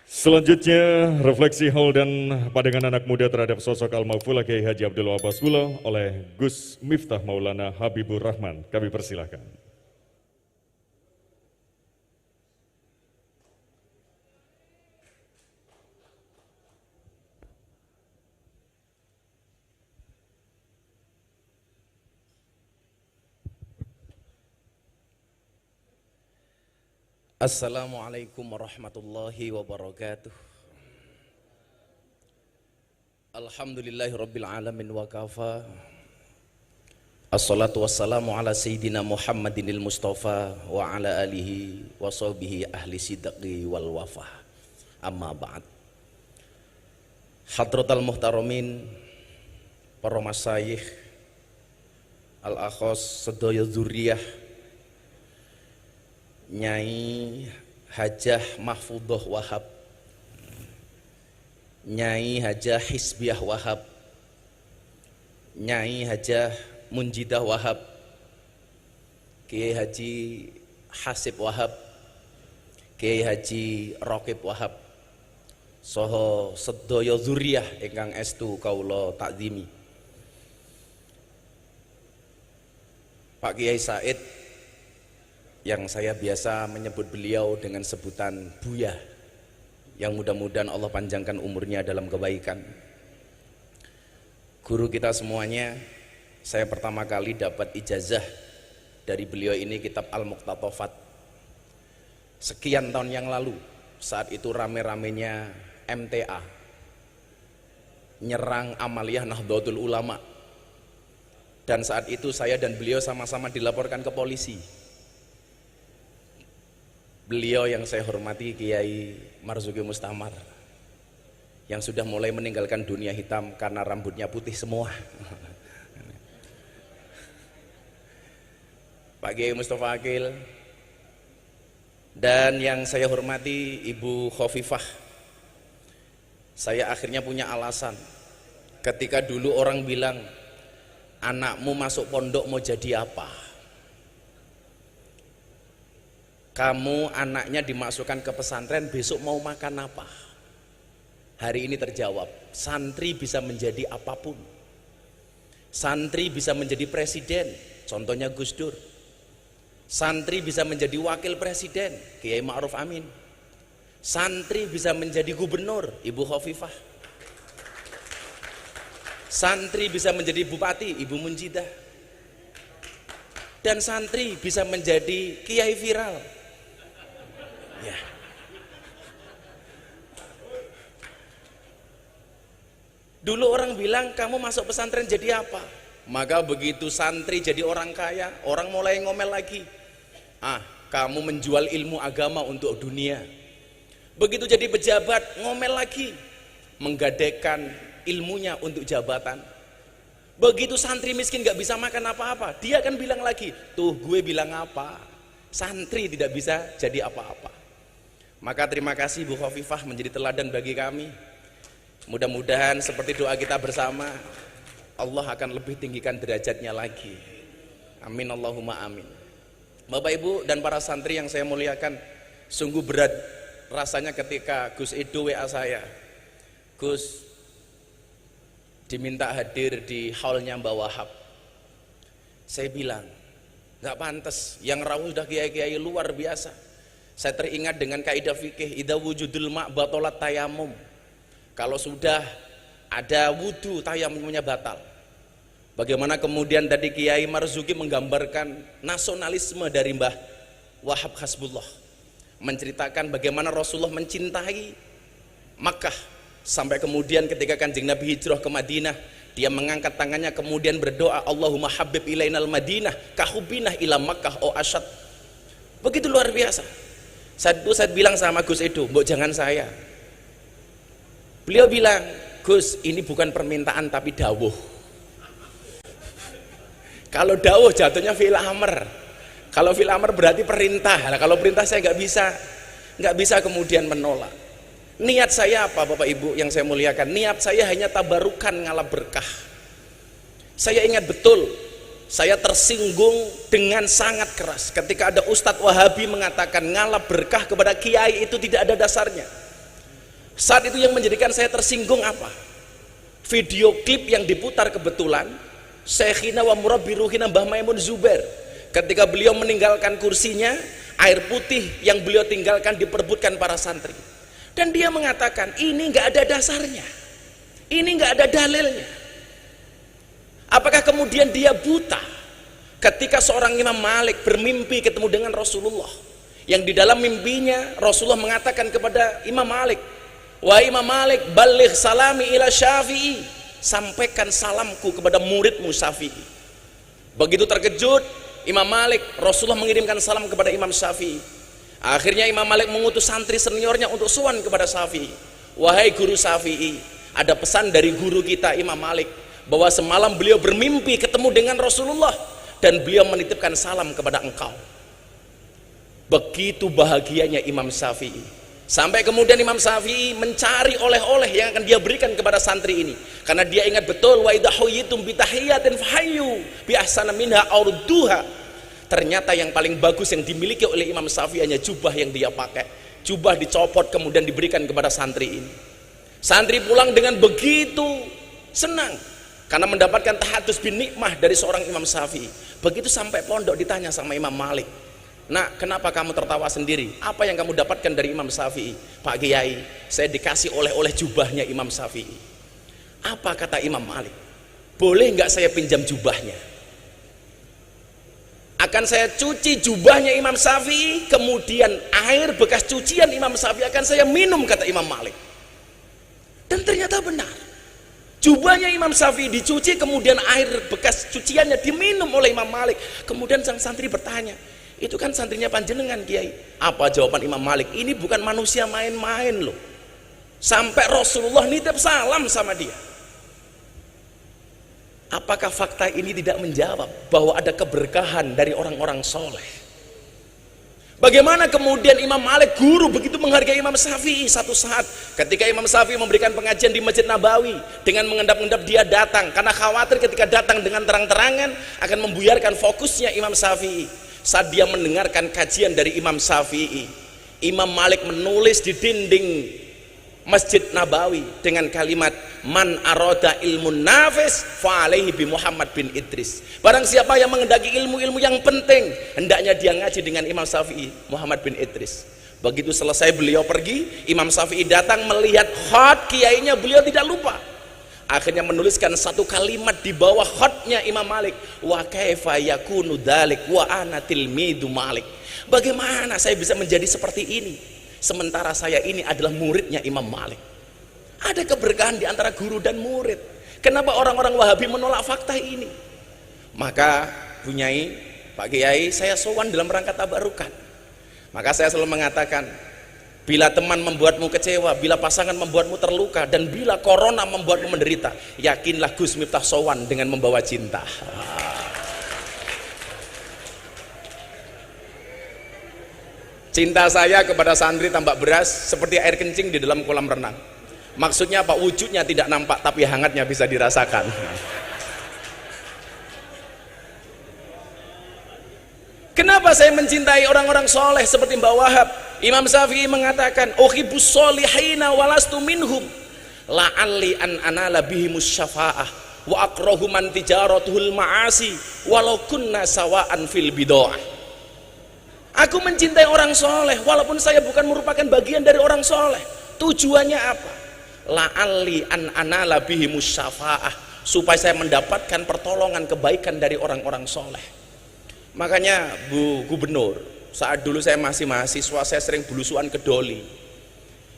Selanjutnya, refleksi haul dan pandangan anak muda terhadap sosok Al-Maghfurlah Kiai Haji Abdul Wahab Basbullah oleh Gus Miftah Maulana Habibur Rahman. Kami persilahkan. Assalamualaikum warahmatullahi wabarakatuh. Alhamdulillahi rabbil alamin wa kafa. Assalatu wassalamu ala sayyidina Muhammadinil Mustafa wa ala alihi wa sahbihi ahli sidqi wal wafa. Amma ba'd. Hadratal muhtaramin, para masyayikh, al-akhos sedaya dzurriyyah, Nyai Hajah Mahfudhoh Wahab, Nyai Hajah Hisbiah Wahab, Nyai Hajah Munjidah Wahab, Kiai Haji Hasib Wahab, Kiai Haji Rokib Wahab, soho sedaya dzurriyyah ingkang estu kaula takzimi. Pak Kiai Said, yang saya biasa menyebut beliau dengan sebutan Buya, yang mudah-mudahan Allah panjangkan umurnya dalam kebaikan. Guru kita semuanya, saya pertama kali dapat ijazah dari beliau ini kitab Al-Muqtatafat sekian tahun yang lalu. Saat itu rame-ramenya MTA nyerang Amaliyah Nahdlatul Ulama, dan saat itu saya dan beliau sama-sama dilaporkan ke polisi. Beliau yang saya hormati Kiai Marzuki Mustamar, yang sudah mulai meninggalkan dunia hitam karena rambutnya putih semua. Pak Kiai Mustafa Akil, dan yang saya hormati Ibu Khofifah. Saya akhirnya punya alasan ketika dulu orang bilang, anakmu masuk pondok mau jadi apa? Kamu anaknya dimasukkan ke pesantren, besok mau makan apa? Hari ini terjawab, santri bisa menjadi apapun. Santri bisa menjadi presiden, contohnya Gus Dur. Santri bisa menjadi wakil presiden, Kiai Ma'ruf Amin. Santri bisa menjadi gubernur, Ibu Khofifah. Santri bisa menjadi bupati, Ibu Munjidah. Dan santri bisa menjadi kiai viral. Ya. Dulu orang bilang kamu masuk pesantren jadi apa? Maka begitu santri jadi orang kaya, orang mulai ngomel lagi. Kamu menjual ilmu agama untuk dunia. Begitu jadi pejabat, ngomel lagi, menggadaikan ilmunya untuk jabatan. Begitu santri miskin gak bisa makan apa-apa, dia akan bilang lagi, tuh gue bilang apa? Santri tidak bisa jadi apa-apa. Maka terima kasih Bu Khofifah menjadi teladan bagi kami. Mudah-mudahan seperti doa kita bersama, Allah akan lebih tinggikan derajatnya lagi. Amin Allahumma amin. Bapak Ibu dan para santri yang saya muliakan, sungguh berat rasanya ketika Gus Edo WA saya, Gus diminta hadir di haulnya Mbah Wahab. Saya bilang, gak pantas, yang rawuh sudah kiai-kiai luar biasa. Saya teringat dengan kaidah fikih, idza wujudul ma' batalat tayamum. Kalau sudah ada wudu, tayamumnya batal. Bagaimana kemudian tadi Kiai Marzuki menggambarkan nasionalisme dari Mbah Wahab Hasbullah, menceritakan bagaimana Rasulullah mencintai Makkah, sampai kemudian ketika Kanjeng Nabi hijrah ke Madinah, dia mengangkat tangannya kemudian berdoa, Allahumma habib ilainal Madinah kahubinah ila Makkah o asyad. Begitu luar biasa. Saya bilang sama Gus Edo, mbok jangan saya. Beliau bilang, Gus, ini bukan permintaan tapi dawuh. Kalau dawuh jatuhnya fi'il amr. Kalau fi'il amr berarti perintah. Nah, kalau perintah saya nggak bisa kemudian menolak. Niat saya apa Bapak Ibu yang saya muliakan? Niat saya hanya tabarukan ngalap berkah. Saya ingat betul, saya tersinggung dengan sangat keras ketika ada Ustadz Wahabi mengatakan ngalap berkah kepada kiai itu tidak ada dasarnya. Saat itu yang menjadikan saya tersinggung apa? Video klip yang diputar kebetulan Syekhina wa murabbi ruhina Mbah Maimun Zubair, ketika beliau meninggalkan kursinya, air putih yang beliau tinggalkan diperebutkan para santri, dan dia mengatakan ini nggak ada dasarnya, ini nggak ada dalilnya. Apakah kemudian dia buta ketika seorang Imam Malik bermimpi ketemu dengan Rasulullah, yang di dalam mimpinya Rasulullah mengatakan kepada Imam Malik, wahai Imam Malik, baligh salami ila Syafi'i, sampaikan salamku kepada muridmu Syafi'i. Begitu terkejut Imam Malik, Rasulullah mengirimkan salam kepada Imam Syafi'i. Akhirnya Imam Malik mengutus santri seniornya untuk sowan kepada Syafi'i, wahai guru Syafi'i, ada pesan dari guru kita Imam Malik, bahwa semalam beliau bermimpi ketemu dengan Rasulullah dan beliau menitipkan salam kepada engkau. Begitu bahagianya Imam Syafi'i, sampai kemudian Imam Syafi'i mencari oleh-oleh yang akan dia berikan kepada santri ini, karena dia ingat betul wa idza huyitum bi tahiyatin fahayyu bi ahsana minha aw rudduha. Ternyata yang paling bagus yang dimiliki oleh Imam Syafi'i hanya jubah yang dia pakai. Jubah dicopot kemudian diberikan kepada santri ini. Santri pulang dengan begitu senang karena mendapatkan tahadus bin nikmah dari seorang Imam Syafi'i. Begitu sampai pondok ditanya sama Imam Malik, nak, kenapa kamu tertawa sendiri? Apa yang kamu dapatkan dari Imam Syafi'i? Pak Kiai, saya dikasih oleh-oleh jubahnya Imam Syafi'i. Apa kata Imam Malik? Boleh nggak saya pinjam jubahnya? Akan saya cuci jubahnya Imam Syafi'i, kemudian air bekas cucian Imam Syafi'i akan saya minum, kata Imam Malik. Dan ternyata benar. Jubahnya Imam Syafi'i dicuci, kemudian air bekas cuciannya diminum oleh Imam Malik. Kemudian sang santri bertanya, itu kan santrinya panjenengan Kiai. Apa jawaban Imam Malik? Ini bukan manusia main-main loh. Sampai Rasulullah nitip salam sama dia. Apakah fakta ini tidak menjawab bahwa ada keberkahan dari orang-orang soleh? Bagaimana kemudian Imam Malik, guru, begitu menghargai Imam Syafi'i? Satu saat ketika Imam Syafi'i memberikan pengajian di Masjid Nabawi, dengan mengendap-endap dia datang karena khawatir ketika datang dengan terang-terangan akan membuyarkan fokusnya Imam Syafi'i. Saat dia mendengarkan kajian dari Imam Syafi'i, Imam Malik menulis di dinding Masjid Nabawi dengan kalimat, man aroda ilmun nafis fa alaihi bi Muhammad bin Idris. Barang siapa yang menghendaki ilmu-ilmu yang penting, hendaknya dia ngaji dengan Imam Syafi'i, Muhammad bin Idris. Begitu selesai beliau pergi, Imam Syafi'i datang melihat khat kiainya, beliau tidak lupa. Akhirnya menuliskan satu kalimat di bawah khatnya Imam Malik, wa kaifa yakunu dzalik wa ana tilmidu Malik. Bagaimana saya bisa menjadi seperti ini sementara saya ini adalah muridnya Imam Malik? Ada keberkahan di antara guru dan murid. Kenapa orang-orang Wahabi menolak fakta ini? Maka Bunyai, Pak Kiai, saya sowan dalam rangka tabarukan. Maka saya selalu mengatakan, bila teman membuatmu kecewa, bila pasangan membuatmu terluka, dan bila corona membuatmu menderita, yakinlah Gus Miftah sowan dengan membawa cinta. Cinta saya kepada santri tambak beras seperti air kencing di dalam kolam renang. Maksudnya apa? Wujudnya tidak nampak tapi hangatnya bisa dirasakan. Kenapa saya mencintai orang-orang soleh seperti Mbak Wahab? Imam Syafi'i mengatakan, uhibbus solihina walastu minhum la'alli an anala bihimus syafa'ah wa akrahu man tijaratuhul ma'asi walau kunna sawa'an fil bid'ah. Aku mencintai orang soleh walaupun saya bukan merupakan bagian dari orang soleh. Tujuannya apa? La'alli an anala bihimus syafa'ah, supaya saya mendapatkan pertolongan kebaikan dari orang-orang soleh. Makanya Bu Gubernur, saat dulu saya masih mahasiswa, saya sering belusuan ke Doli.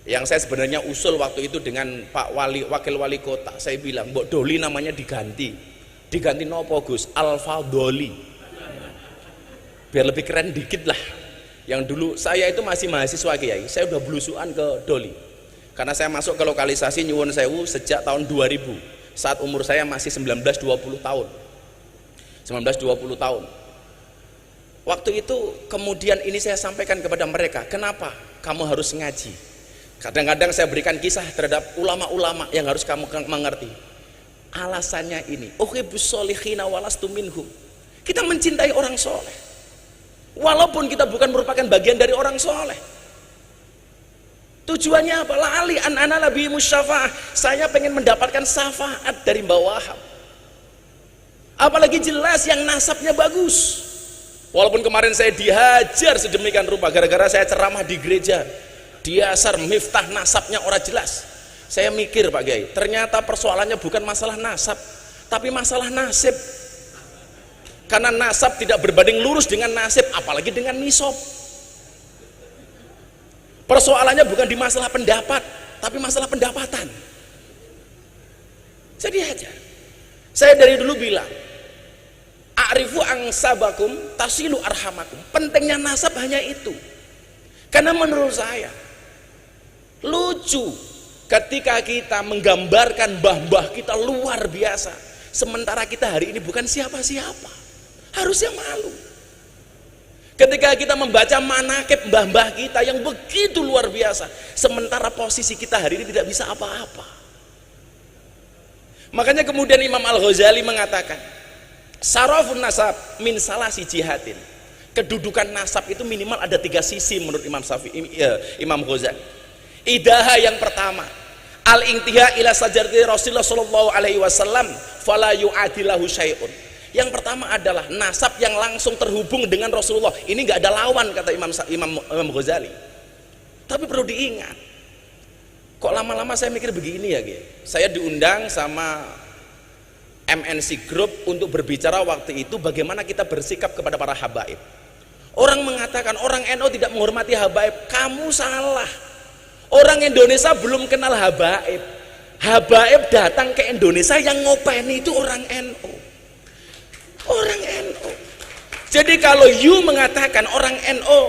Yang saya sebenarnya usul waktu itu dengan Pak Wali, Wakil Wali Kota, saya bilang, Mbok Doli namanya diganti nopo Gus? Alfa Doli, biar lebih keren dikit lah. Yang dulu saya itu masih mahasiswa Kiai, saya udah belusuan ke Doli karena saya masuk ke lokalisasi Nyuwun Sewu sejak tahun 2000, saat umur saya masih 19-20 tahun. Waktu itu kemudian ini saya sampaikan kepada mereka, kenapa kamu harus ngaji? Kadang-kadang saya berikan kisah terhadap ulama-ulama yang harus kamu mengerti. Alasannya ini, uhibbus solihina walastu minhum. Kita mencintai orang soleh walaupun kita bukan merupakan bagian dari orang soleh. Tujuannya apa? Lali an ana labi musyafaah. Saya pengen mendapatkan syafaat dari Mbah Wahab. Apalagi jelas yang nasabnya bagus. Walaupun kemarin saya dihajar sedemikian rupa gara-gara saya ceramah di gereja. Diasar Miftah nasabnya orang jelas. Saya mikir Pak Kiai, ternyata persoalannya bukan masalah nasab, tapi masalah nasib. Karena nasab tidak berbanding lurus dengan nasib, apalagi dengan nisab. Persoalannya bukan di masalah pendapat, tapi masalah pendapatan. Jadi aja. Saya dari dulu bilang, a'rifu angsabakum tasilu arhamakum. Pentingnya nasab hanya itu. Karena menurut saya lucu ketika kita menggambarkan mbah-mbah kita luar biasa, sementara kita hari ini bukan siapa-siapa. Harusnya malu. Ketika kita membaca manakib mbah-mbah kita yang begitu luar biasa, sementara posisi kita hari ini tidak bisa apa-apa. Makanya kemudian Imam Al-Ghazali mengatakan, sarafun nasab min salasi jihatin. Kedudukan nasab itu minimal ada 3 sisi menurut Imam Ghazali. Idaha yang pertama, al-intiha ila sajarati Rasulullah sallallahu alaihi wasallam fala yu'adilahu syai'un. Yang pertama adalah nasab yang langsung terhubung dengan Rasulullah. Ini nggak ada lawan kata Imam Ghazali. Tapi perlu diingat, kok lama-lama saya mikir begini ya, saya diundang sama MNC Group untuk berbicara waktu itu bagaimana kita bersikap kepada para habaib. Orang mengatakan orang NU tidak menghormati habaib. Kamu salah. Orang Indonesia belum kenal habaib. Habaib datang ke Indonesia, yang ngopeni itu orang NU. Orang NU. Jadi kalau you mengatakan orang NU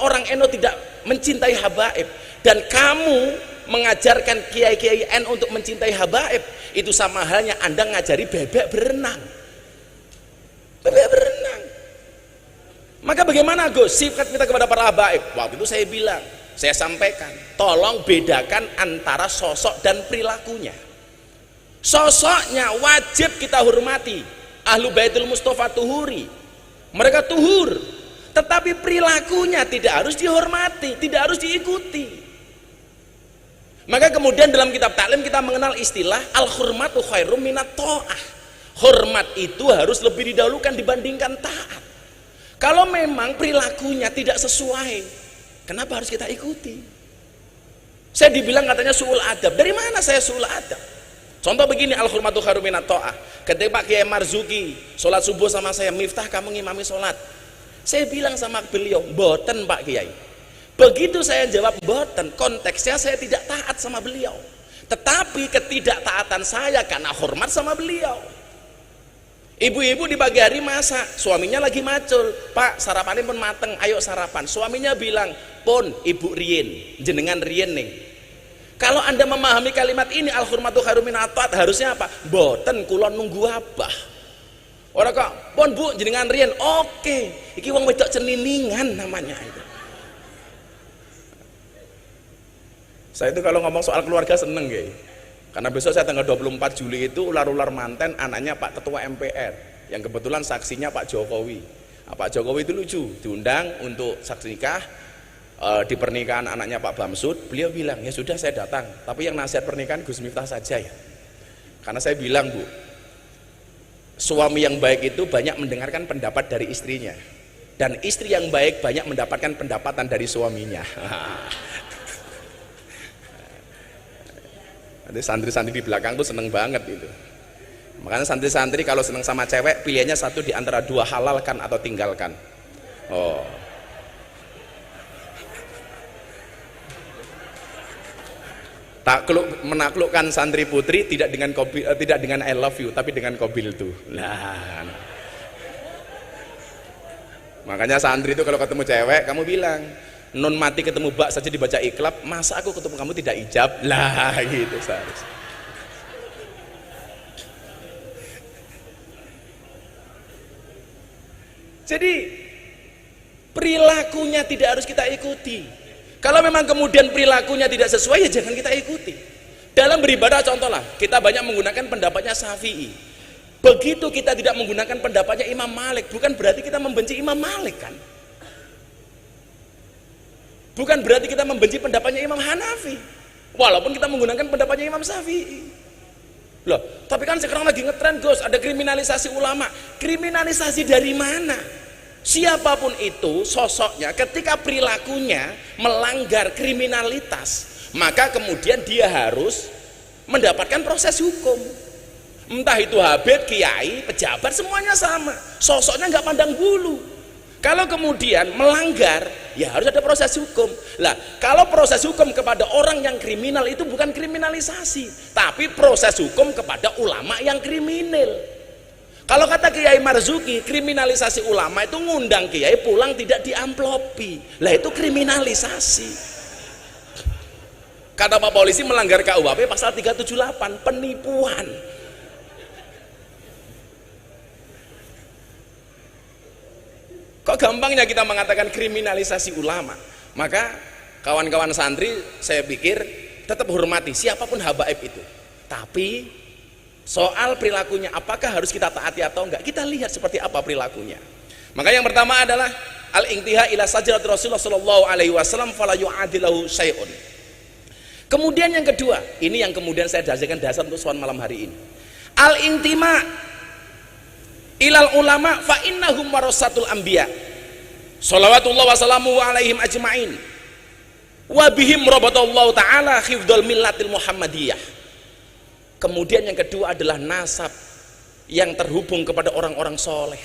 orang NU tidak mencintai habaib, dan kamu mengajarkan kiai-kiai NU untuk mencintai habaib, itu sama halnya Anda ngajari bebek berenang. Bebek berenang. Maka bagaimana Gus sifat kita kepada para habaib? Waktu itu saya bilang, saya sampaikan, tolong bedakan antara sosok dan perilakunya. Sosoknya wajib kita hormati. Ahlu Baitul Mustafa tuhuri, mereka tuhur, tetapi perilakunya tidak harus dihormati, tidak harus diikuti. Maka kemudian dalam kitab taklim kita mengenal istilah al-hurmatu khairum minat ta'ah. Hormat itu harus lebih didahulukan dibandingkan taat. Kalau memang perilakunya tidak sesuai, kenapa harus kita ikuti? Saya dibilang katanya su'ul adab. Dari mana saya su'ul adab? Contoh begini, al-hurmatu khairum minat ta'ah. Ketika Pak Kiai Marzuki sholat subuh sama saya, Miftah kamu ngimami sholat, saya bilang sama beliau, boten Pak Kiai. Begitu saya jawab boten, konteksnya saya tidak taat sama beliau, tetapi ketidaktaatan saya karena hormat sama beliau. Ibu-ibu di pagi hari masak, suaminya lagi macul, Pak sarapannya pun mateng, ayo sarapan. Suaminya bilang, pun ibu rien, jenengan rien nih. Kalau Anda memahami kalimat ini, al-hurmatu khairum minat ta'ah, harusnya apa? Boten kulon nunggu abah. Orang kok, pun bu jenengan rien, oke, iki wong wedok ceniningan namanya itu. Saya itu kalau ngomong soal keluarga seneng ya. Karena besok saya tanggal 24 Juli itu ular-ular manten anaknya Pak Ketua MPR, yang kebetulan saksinya Pak Jokowi. Nah, Pak Jokowi itu lucu, diundang untuk saksi nikah di pernikahan anaknya Pak Bamsud. Beliau bilang, ya sudah saya datang, tapi yang nasihat pernikahan Gus Miftah saja ya. Karena saya bilang, Bu, suami yang baik itu banyak mendengarkan pendapat dari istrinya, dan istri yang baik banyak mendapatkan pendapatan dari suaminya. Nanti santri-santri di belakang tuh seneng banget itu. Makanya santri-santri kalau seneng sama cewek, pilihannya satu di antara dua, halalkan atau tinggalkan. Oh. Takluk menaklukkan santri putri tidak dengan I love you, tapi dengan kobil tuh. Nah. Makanya santri itu kalau ketemu cewek, kamu bilang, non mati ketemu bak saja dibaca iklab, masa aku ketemu kamu tidak ijab? Lah gitu seharusnya. Jadi perilakunya tidak harus kita ikuti. Kalau memang kemudian perilakunya tidak sesuai, ya jangan kita ikuti. Dalam beribadah contohlah, kita banyak menggunakan pendapatnya Syafi'i. Begitu kita tidak menggunakan pendapatnya Imam Malik, bukan berarti kita membenci Imam Malik kan? Bukan berarti kita membenci pendapatnya Imam Hanafi, walaupun kita menggunakan pendapatnya Imam Syafi'i. Loh, tapi kan sekarang lagi ngetren Gus, ada kriminalisasi ulama. Kriminalisasi dari mana? Siapapun itu sosoknya, ketika perilakunya melanggar kriminalitas, maka kemudian dia harus mendapatkan proses hukum. Entah itu habib, kiai, pejabat, semuanya sama. Sosoknya nggak pandang bulu. Kalau kemudian melanggar, ya harus ada proses hukum. Lah, kalau proses hukum kepada orang yang kriminal itu bukan kriminalisasi, tapi proses hukum kepada ulama yang kriminal. Kalau kata Kiai Marzuki, kriminalisasi ulama itu ngundang kiai pulang tidak diamplopi. Lah itu kriminalisasi. Kata Pak Polisi melanggar KUHP pasal 378, penipuan. Kok gampangnya kita mengatakan kriminalisasi ulama? Maka kawan-kawan santri saya pikir tetap hormati siapapun habaib itu. Tapi soal perilakunya apakah harus kita taati atau enggak, kita lihat seperti apa perilakunya. Maka yang pertama adalah al-intiha ila sajrat Rasulullah sallallahu alaihi wasallam fala yu'adilahu syai'un. Kemudian yang kedua, ini yang kemudian saya jadikan dasar untuk soal malam hari ini. Al-intima ilal ulama fa innahum warasatul anbiya shalawatullah wa salamuhu alaihim ajma'in wa bihim rabatallahu ta'ala khifdul millatil muhammadiyah. Kemudian yang kedua adalah nasab yang terhubung kepada orang-orang soleh.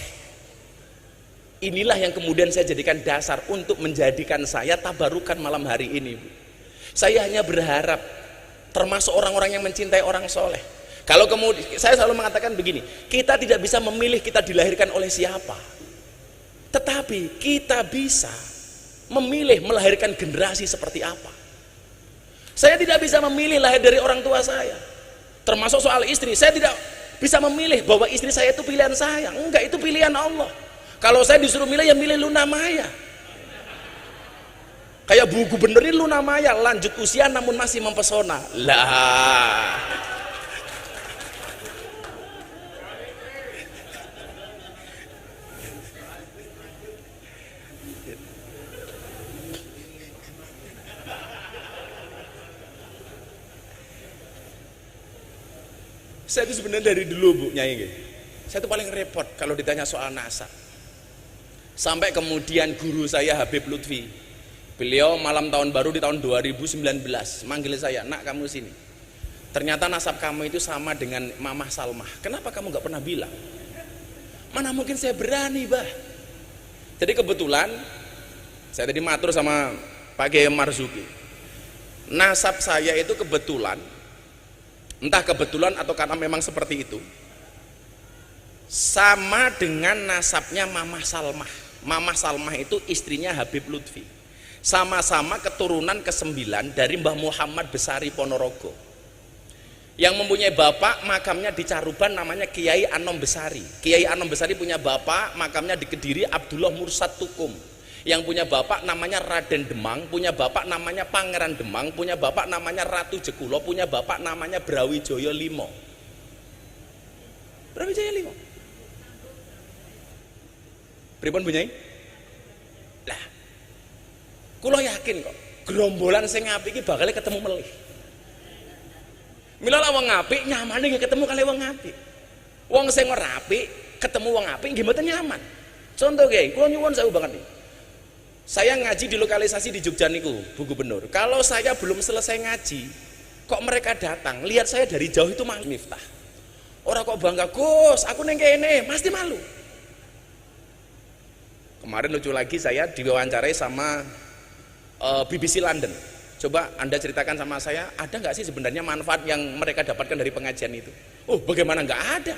Inilah yang kemudian saya jadikan dasar untuk menjadikan saya tabarukan malam hari ini. Saya hanya berharap termasuk orang-orang yang mencintai orang soleh. Kalau kemudian saya selalu mengatakan begini, kita tidak bisa memilih kita dilahirkan oleh siapa, tetapi kita bisa memilih melahirkan generasi seperti apa. Saya tidak bisa memilih lahir dari orang tua saya, termasuk soal istri. Saya tidak bisa memilih bahwa istri saya itu pilihan saya, enggak, itu pilihan Allah. Kalau saya disuruh milih, ya milih Luna Maya. Kayak Bu Gubernur ini Luna Maya, lanjut usia namun masih mempesona. Lah, saya itu sebenarnya dari dulu Bu Nyai, saya itu paling repot kalau ditanya soal nasab. Sampai kemudian guru saya Habib Lutfi, beliau malam tahun baru di tahun 2019 manggil saya, nak kamu sini, ternyata nasab kamu itu sama dengan Mamah Salmah, kenapa kamu gak pernah bilang? Mana mungkin saya berani bah. Jadi kebetulan saya tadi matur sama Pak Kiai Marzuki, nasab saya itu kebetulan, entah kebetulan atau karena memang seperti itu, sama dengan nasabnya Mamah Salmah. Mamah Salmah itu istrinya Habib Lutfi, sama-sama keturunan ke-9 dari Mbah Muhammad Besari Ponorogo, yang mempunyai bapak makamnya di Caruban namanya Kiai Anom Besari. Kiai Anom Besari punya bapak makamnya di Kediri Abdullah Mursad Tukum, yang punya bapak namanya Raden Demang, punya bapak namanya Pangeran Demang, punya bapak namanya Ratu Jekulo, punya bapak namanya Brawijaya Limo. Brawijaya Limo. Pripun Bu Nyai? Lah, kula yakin kok gerombolan sing apik iki bakal ketemu melih. Mila wong apik nyamane nggih ketemu kali wong apik. Wong sing ora apik ketemu wong apik nggih mboten nyaman. Contoh nggih, kula nyuwun sewu banget nih. Saya ngaji di lokalisasi di Jogja niku, Bu Gubernur. Kalau saya belum selesai ngaji, kok mereka datang, lihat saya dari jauh itu Miftah. Orang kok bangga, Gus, aku neng kene, pasti malu. Kemarin lucu lagi, saya diwawancarai sama BBC London. Coba Anda ceritakan sama saya, ada nggak sih sebenarnya manfaat yang mereka dapatkan dari pengajian itu? Oh, bagaimana nggak ada?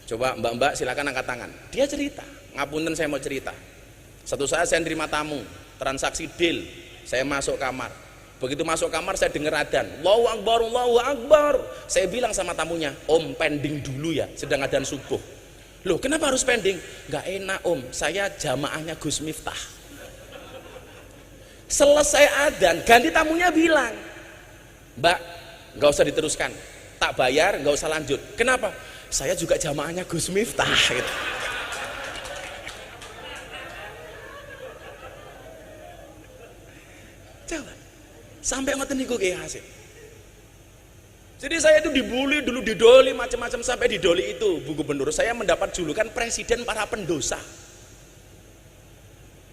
Coba mbak-mbak silakan angkat tangan. Dia cerita, ngapunten saya mau cerita. Satu saat saya nerima tamu, transaksi deal, saya masuk kamar. Begitu masuk kamar saya dengar adzan, Allahu Akbar, Allahu Akbar. Saya bilang sama tamunya, Om pending dulu ya, sedang adzan subuh. Loh kenapa harus pending? Gak enak Om, saya jamaahnya Gus Miftah. Selesai adzan, ganti tamunya bilang, Mbak, gak usah diteruskan, tak bayar, gak usah lanjut. Kenapa? Saya juga jamaahnya Gus Miftah gitu. Sampai ngoten niku Kiai Hasyim. Jadi saya itu dibully dulu, didoli macam-macam, sampai didoli itu Bu Gubernur saya mendapat julukan presiden para pendosa.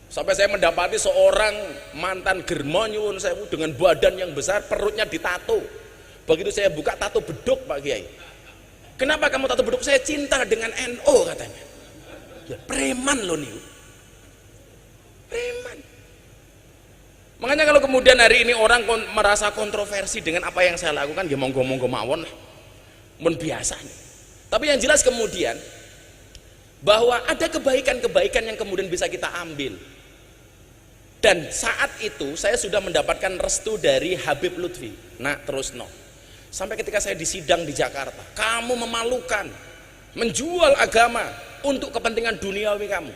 Sampai saya mendapati seorang mantan germo nyuwun sewu dengan badan yang besar, perutnya ditato. Begitu saya buka, tato beduk Pak Kiai. Kenapa kamu tato beduk? Saya cinta dengan NO katanya. Ya, preman loh nih. Preman. Makanya kalau kemudian hari ini orang merasa kontroversi dengan apa yang saya lakukan, ya monggo-monggo mawon lah. Mun biasa nih. Tapi yang jelas kemudian bahwa ada kebaikan-kebaikan yang kemudian bisa kita ambil. Dan saat itu saya sudah mendapatkan restu dari Habib Lutfi. Nah, terus no. Sampai ketika saya disidang di Jakarta, kamu memalukan, menjual agama untuk kepentingan duniawi kamu.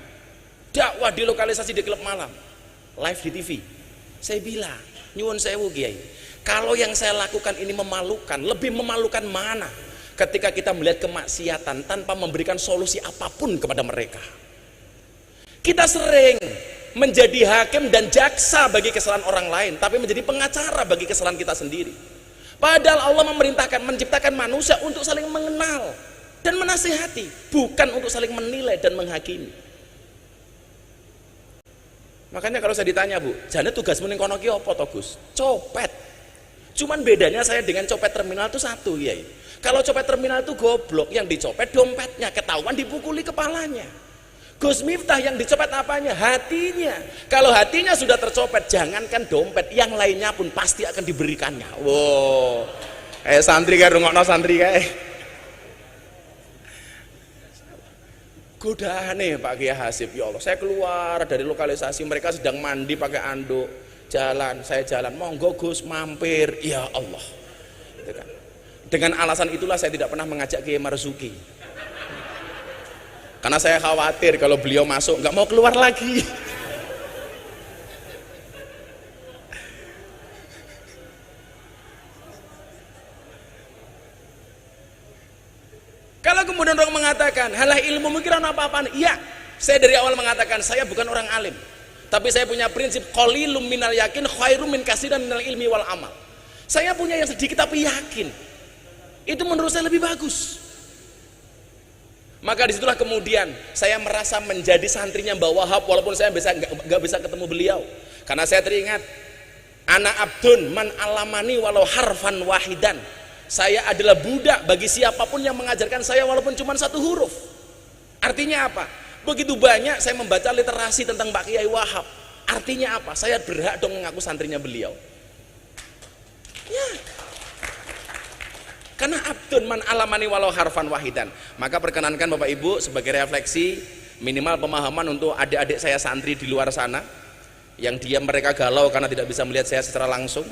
Dakwah di lokalisasi di klub malam, live di TV. Saya bilang, nyuwun sewu Kiai, kalau yang saya lakukan ini memalukan, lebih memalukan mana ketika kita melihat kemaksiatan tanpa memberikan solusi apapun kepada mereka. Kita sering menjadi hakim dan jaksa bagi kesalahan orang lain, tapi menjadi pengacara bagi kesalahan kita sendiri. Padahal Allah memerintahkan, menciptakan manusia untuk saling mengenal dan menasihati, bukan untuk saling menilai dan menghakimi. Makanya kalau saya ditanya, Bu, jane tugasmu ning kono ki apa to, Gus? Copet. Cuman bedanya saya dengan copet terminal itu satu, ya. Kalau copet terminal itu goblok, yang dicopet dompetnya, ketahuan dipukuli kepalanya. Gus Miftah yang dicopet apanya? Hatinya. Kalau hatinya sudah tercopet, jangankan dompet, yang lainnya pun pasti akan diberikannya. Wow. Santri kae rungokno santri kae. Godane Pak Kiai Hasyim, ya Allah, saya keluar dari lokalisasi, mereka sedang mandi pakai anduk, jalan, saya jalan, monggo Gus mampir, ya Allah. Gitu kan. Dengan alasan itulah saya tidak pernah mengajak Kiai Marzuki. Karena saya khawatir kalau beliau masuk nggak mau keluar lagi. Kalau kemudian orang mengatakan, halah ilmu mungkin apa-apaan. Iya, saya dari awal mengatakan saya bukan orang alim, tapi saya punya prinsip qalilum minal yakin khairum min katsirin minal ilmi wal amal. Saya punya yang sedikit tapi yakin. Itu menurut saya lebih bagus. Maka disitulah kemudian saya merasa menjadi santrinya Mbah Wahab, walaupun saya nggak bisa ketemu beliau. Karena saya teringat, ana abdun man alamani walau harfan wahidan. Saya adalah budak bagi siapapun yang mengajarkan saya walaupun cuma satu huruf. Artinya apa? Begitu banyak saya membaca literasi tentang Pak Kiai Wahab. Artinya apa? Saya berhak dong mengaku santrinya beliau. Ya. Karena abdun man alamani walau harfan wahidan. Maka perkenankan Bapak Ibu sebagai refleksi, minimal pemahaman untuk adik-adik saya santri di luar sana yang mereka galau karena tidak bisa melihat saya secara langsung.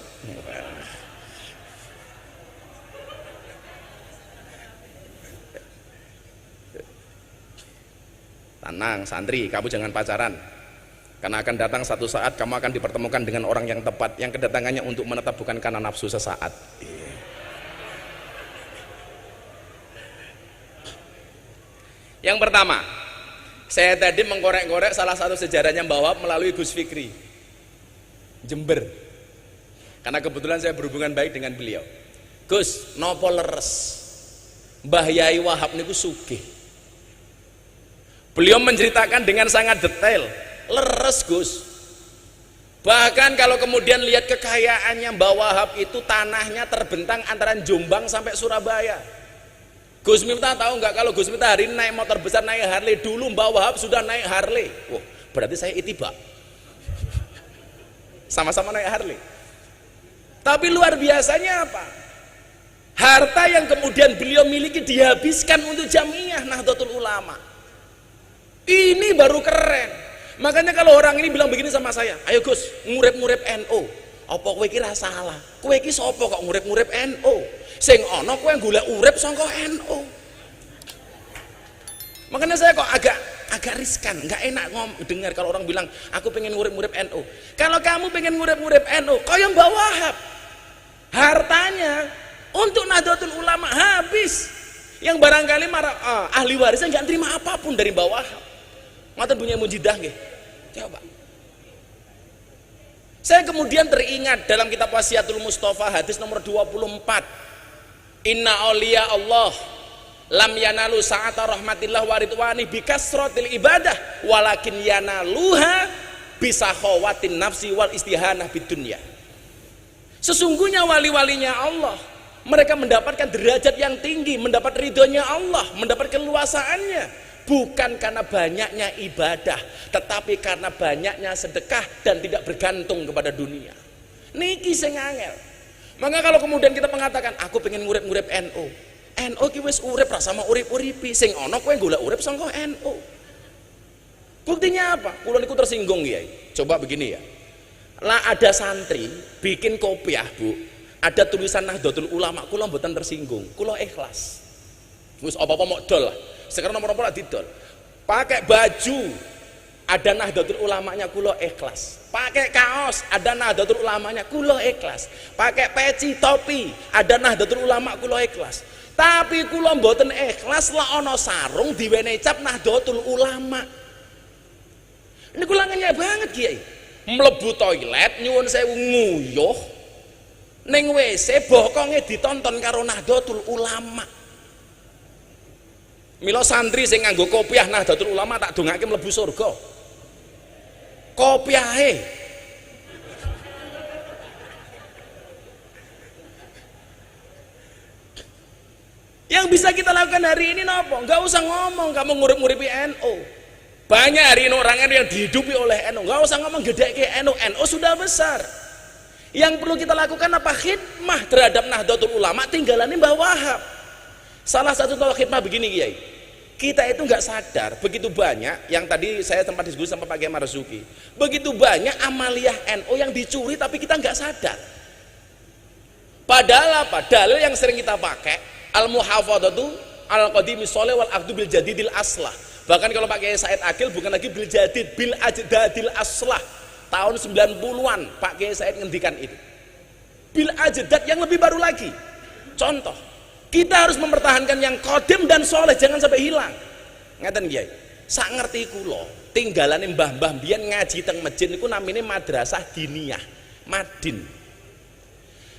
Tenang santri, kamu jangan pacaran, karena akan datang satu saat kamu akan dipertemukan dengan orang yang tepat, yang kedatangannya untuk menetap bukan karena nafsu sesaat. Yang pertama, saya tadi mengkorek-korek salah satu sejarahnya Mbah Wahab melalui Gus Fikri Jember, karena kebetulan saya berhubungan baik dengan beliau. Gus, nopo leres Mbah Yai Wahab niku sugih. Beliau menceritakan dengan sangat detail, leres Gus. Bahkan kalau kemudian lihat kekayaannya Mbah Wahab itu tanahnya terbentang antara Jombang sampai Surabaya. Gus Miftah tahu nggak kalau Gus Miftah hari ini naik motor besar, naik Harley, dulu Mbah Wahab sudah naik Harley. Wah, berarti saya itibak. Sama-sama naik Harley. Tapi luar biasanya apa? Harta yang kemudian beliau miliki dihabiskan untuk Jamiah Nahdlatul Ulama. Ini baru keren. Makanya kalau orang ini bilang begini sama saya, ayo Gus, ngurep-ngurep NO. Apa kowe iki ra salah? Kowe iki sapa kok ngurep-ngurep NO? Sing ana kowe golek urip saka NO. Makanya saya kok agak riskan, nggak enak dengar kalau orang bilang aku pengen ngurep-ngurep NO. Kalau kamu pengen ngurep-ngurep NO, kaya Mbah Wahab, hartanya untuk Nahdlatul Ulama habis. Yang barangkali ahli warisnya nggak terima apapun dari Mbah Wahab. Mata punya mujidah nggih. Coba. Saya kemudian teringat dalam kitab Wasiatul Mustafa hadis nomor 24. Inna auliya Allah lam yanalu sa'ata rahmatillah wa ridwani bikasratil ibadah walakin yanaluha bisakhawatin nafsi wal istihanah bidunya. Sesungguhnya wali-walinya Allah, mereka mendapatkan derajat yang tinggi, mendapat ridhonya Allah, mendapat keluasaannya, bukan karena banyaknya ibadah, tetapi karena banyaknya sedekah dan tidak bergantung kepada dunia. Niki sing angel. Maka kalau kemudian kita mengatakan aku pengen ngurip-ngurip NU ki wis urip ra sama urip-uripi, sing ana kowe golek urip saka NU. Buktinya apa? Kula niku tersinggung ya. Coba begini ya. Lah ada santri bikin kopiah, Bu. Ada tulisan Nahdlatul Ulama, kula mboten tersinggung. Kula ikhlas. Wis apa-apa mok dol lah. Sekarang nomor apa didol. Pakai baju ada Nahdlatul Ulamanya, kula ikhlas. Pakai kaos ada Nahdlatul Ulamanya, kula ikhlas. Pakai peci topi ada Nahdlatul Ulama, kula ikhlas. Tapi kula mboten ikhlas lah ana sarung diwenehi cap Nahdlatul Ulama. Ini kula ngenyek banget Kiai. Mlebu toilet nyuwun sewu nguyuh ning WC bokonge ditonton karo Nahdlatul Ulama. Mila santri sing nganggo kopiah Nahdlatul Ulama tak dongake mlebu surga. Kopiahe. Yang bisa kita lakukan hari ini nopo? Enggak usah ngomong kamu ngurip-nguripi NU. Banyak hari ini orang yang dihidupi oleh NU. Enggak usah ngomong gede ke NU. NU sudah besar. Yang perlu kita lakukan apa? Khidmah terhadap Nahdlatul Ulama tinggalannya Mbah Wahab. Salah satu contoh khidmah begini Kiai. Kita itu nggak sadar begitu banyak yang tadi saya tempat diskusi sama Pak Kiai Marzuki. Begitu banyak amaliyah NU yang dicuri tapi kita nggak sadar. Padahal apa? Dalil yang sering kita pakai al-muhafadzatu al-qadimi sholih wal aqdu bil jadidil aslah. Bahkan kalau Pak Kiai Said Akil bukan lagi bil jadid, bil ajdadil aslah. Tahun 90-an Pak Kiai Said ngendikan itu. Bil ajdad yang lebih baru lagi. Contoh, kita harus mempertahankan yang qadim dan soleh, jangan sampai hilang. Ngeten Kiai, sak ngerti kula, tinggalane mbah-mbah biyen ngaji teng masjid niku namine madrasah diniyah, Madin.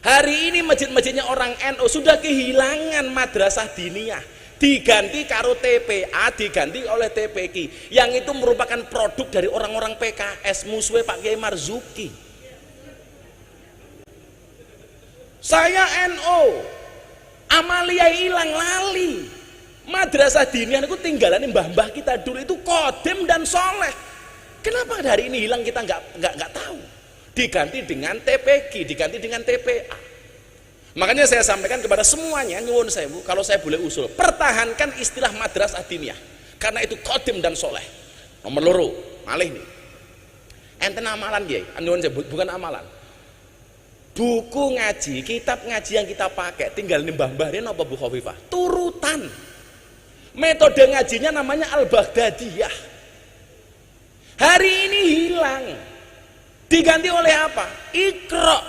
Hari ini masjid-masjidnya orang NU sudah kehilangan madrasah diniyah, diganti karo TPA, diganti oleh TPQ, yang itu merupakan produk dari orang-orang PKS, musuhnya Pak Kiai Marzuki. Saya NU, amaliyah hilang lali. Madrasah diniyah itu tinggalan mbah-mbah kita dulu itu qadim dan soleh. Kenapa hari ini hilang kita nggak tahu? Diganti dengan TPQ, diganti dengan TPA. Makanya saya sampaikan kepada semuanya, nyuwun saya Bu, kalau saya boleh usul, pertahankan istilah madrasah diniyah, karena itu qadim dan soleh. Nomor loro, malih nih. Enten amalan Kiai, nyuwun saya bukan amalan. Buku ngaji, kitab ngaji yang kita pakai tinggal mbah-mbah ini apa Bu Khofifah? Turutan. Metode ngajinya namanya Al-Baghdadiyah. Hari ini hilang. Diganti oleh apa? Iqra.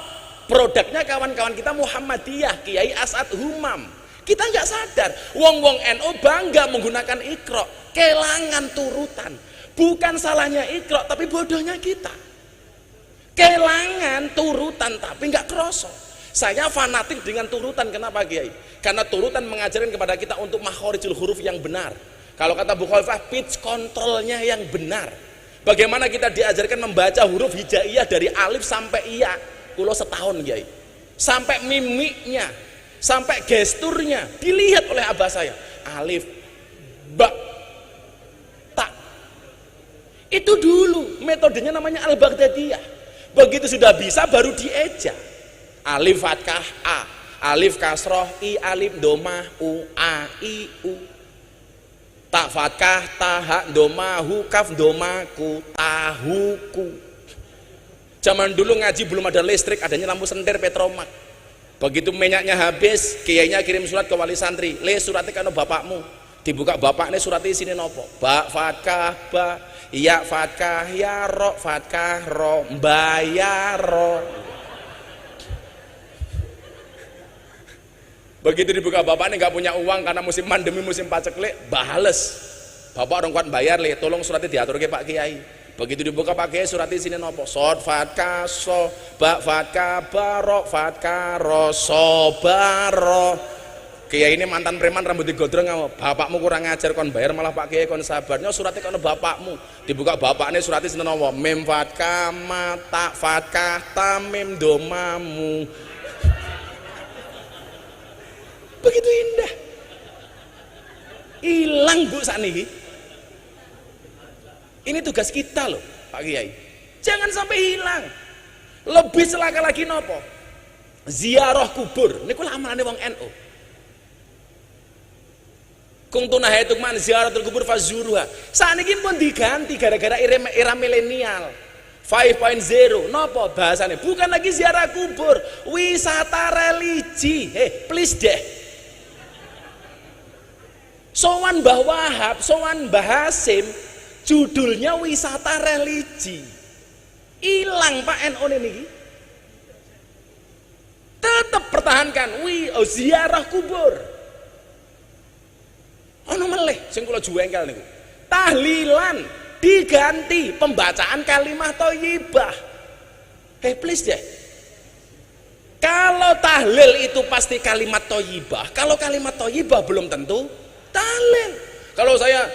Produknya kawan-kawan kita Muhammadiyah, Kiai As'ad Humam. Kita nggak sadar. Wong-wong NU bangga menggunakan Iqra. Kelangan turutan. Bukan salahnya Iqra, tapi bodohnya kita. Kelangan turutan tapi nggak kroso. Saya fanatik dengan turutan. Kenapa Kiai? Karena turutan mengajarkan kepada kita untuk makhorijul huruf yang benar. Kalau kata Bu Khalifah, pitch controlnya yang benar. Bagaimana kita diajarkan membaca huruf hijaiyah dari alif sampai iya. Kulo setahun Kiai. Sampai mimiknya, sampai gesturnya dilihat oleh abah saya. Alif, ba, ta. Itu dulu metodenya namanya Al-Baghdadiyah. Begitu sudah bisa baru dieja. Alif fathah a, alif kasroh i, alif domah u, a i u. Tak fathah taha domahu kaf domaku tahuku. Zaman dulu ngaji belum ada listrik, adanya lampu senter petromak. Begitu minyaknya habis, kiainya kirim surat ke wali santri. Le suratnya kano bapakmu. Dibuka bapaknya suratnya sini nopo. Ba fathah ba, ya fathah ya ro fathah ro bayaro. Begitu dibuka bapaknya nggak punya uang karena musim pandemi, musim paceklik, bales. Bapak orang kuat bayar le, tolong suratnya diatur ke Pak Kiai. Begitu dibuka Pak Kiai surat isine napa? Sod fatka so, ba fatka barok fatka roso baro. Kiai ini mantan preman rambut digondrong ngomong, bapakmu kurang ngajar kon bayar malah Pak Kiai kon sabarnya suratnya kon bapakmu. Dibuka bapaknya suratnya isine napa? Mim fatka mata fatka tamim domamu. Begitu indah. Hilang Bu sakniki. Ini tugas kita loh Pak Kiai, jangan sampai hilang. Lebih celaka lagi nopo? Ziarah kubur. Niku amalane wong NU. Kuntu nahaituk man ziaratul kubur fazuruha. Sakniki pun diganti gara-gara era milenial 5.0. Nopo bahasane? Bukan lagi ziarah kubur, wisata religi. Please deh. Sowan Mbah Wahab, sowan Mbah Hasim, judulnya wisata religi. Hilang Pak NU ini. Tetap pertahankan ziarah kubur. Ono meleh sing kula juwengkel niku. Tahlilan diganti pembacaan kalimat thayyibah. Please deh. Kalau tahlil itu pasti kalimat thayyibah. Kalau kalimat thayyibah belum tentu tahlil. Kalau saya